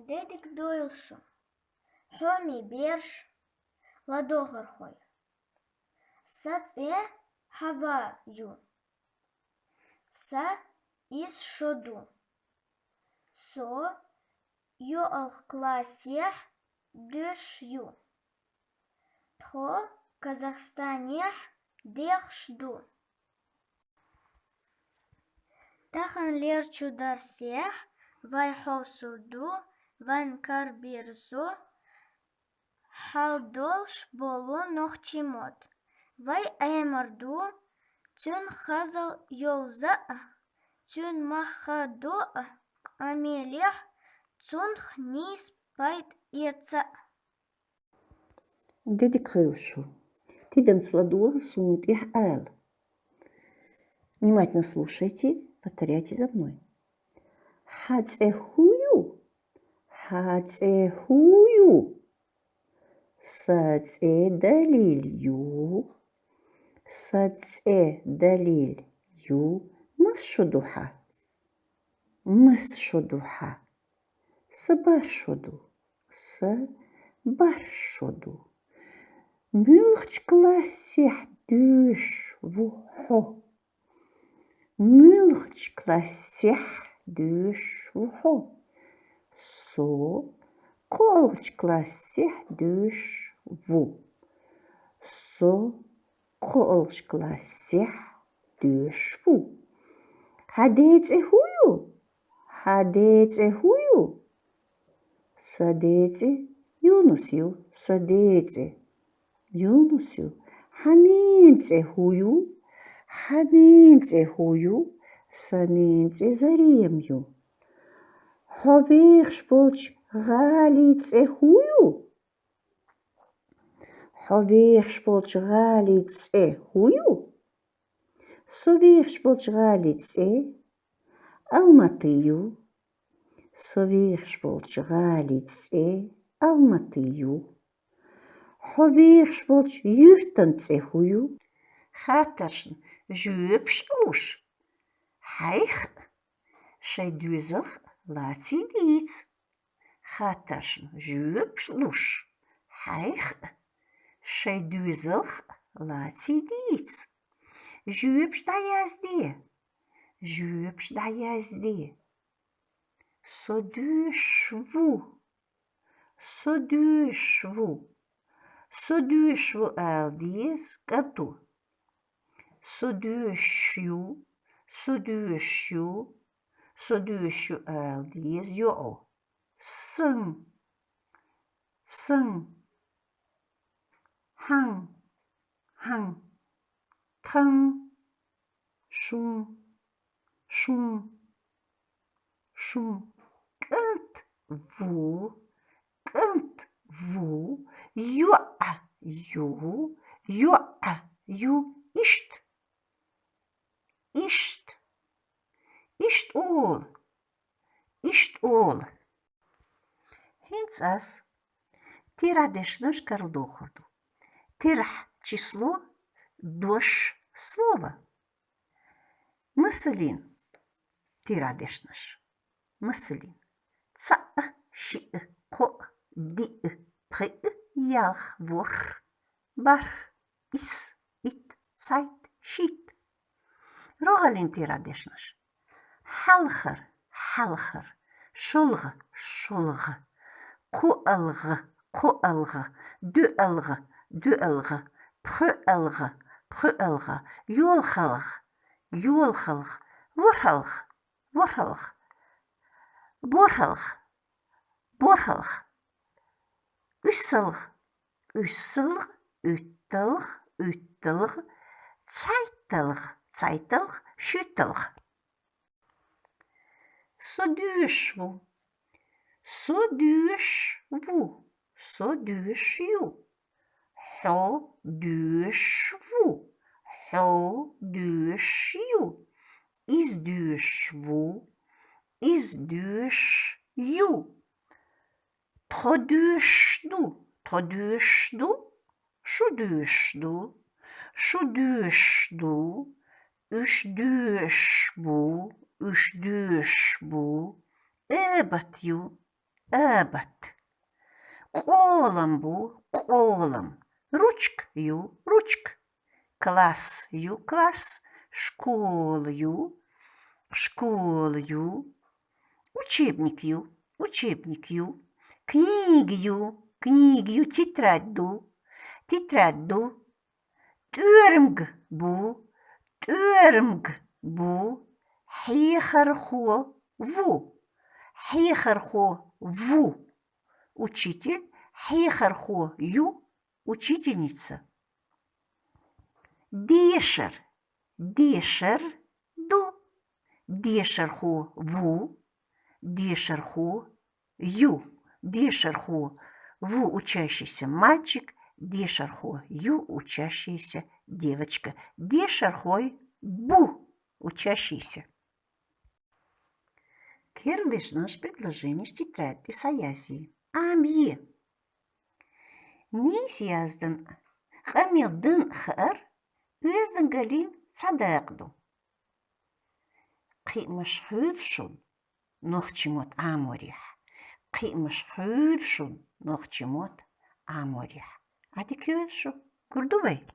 Дедик дойлшу. Хоми берш. Ладогар хой. Сац хава ю. Са из шоду. Со ю классех дöş ю. Тхо Казахстанех дехшду. Тахан лерчу дарсех вайхол сурду ван карбирзо халдолш болу нохчимот. Вай эмарду тюн хазал йолза тюн махадо амелех тюн хнис пайт еца. Дедик хылшу. Тидем сладуа сунт их эл. Внимательно слушайте, повторяйте за мной. Хацехую, хацехую. Саце далиль ю, саце далиль ю. Масшудуха, масшудуха. Сабаршуду, сабаршуду. Мülch klassich dusch wuho. Мülch klassich dusch wuho. So kolch klassich dusch wu. So kolch klassich dusch wu. Hadece huyu. Hadece huyu. Sadece Yunus yu. Sadece Yunus'u hanince huyu, hanince huyu, sanince zarimyu. Hovich volch galice huyu. Hovich volch galice huyu. Sovich volch galice Almatıyю. Sovich volch galice Almatıyю. Хових волч юхтанце хую, хаташн жюпшлуш, хайх, шайдюзах лацидиц, хаташн жюпшлуш, хайх, шайдюзах лацидиц, жюпш да язде, содюшву, содюшву. Sodüşvu eldiz gatu. Sodüşyu, sodüşyu, sodüşyu eldiz yo. Sın, sın. Hang, hang. Tang, şun, şun, şun. Kınt, vu, kınt. Vu, yu, isht, isht, isht all. Хинцас, тирадеш наш кардохорду. Тирах число, дош слово. Мыслин, тирадеш наш. Мыслин. Ца, ши, ко. Di, pri, jalch, wor, bar, is, it, zeit, shit. Rogalin tiradeshnash. Halger, halger. Shulge, shulge. Koelge, koelge. Duelge, duelge. Pruelge, pruelge. Jolgelg, jolgelg. Worgelg, worgelg. Borgelg, borgelg. Usselg, usselg, uttelg, uttelg, zeitelg, zeitelg, schüttelg. Sodüşvu, sodüşvu, sodüşju. Hodüşvu, hodüşju. Izdüşvu, izdüşju. Trodüşdu, trodüşdu, şudüşdu, şudüşdu, üşdüşbu, üşdüşbu, öbatyu, أبت قولم بو قولم رучك يو رучك класс يو класс школ ю школ ю учебник ю книг ю тетрадь ду تörمج بو حيخرخو ву учитель حيخرخو ю учительница дешер ду дешерху ву дешерху ю дешерху ву учащийся мальчик дешерху ю учащаяся девочка дешерхой бу учащийся. Керлиш наш предложение тетрадь саязи. Амье. Нис яздын хамилдын хар өздін галин садaqdu. قيمش خيرشون نخشموت عموريح قيمش خيرشون نخشموت عموريح عادي كيرشو كردوي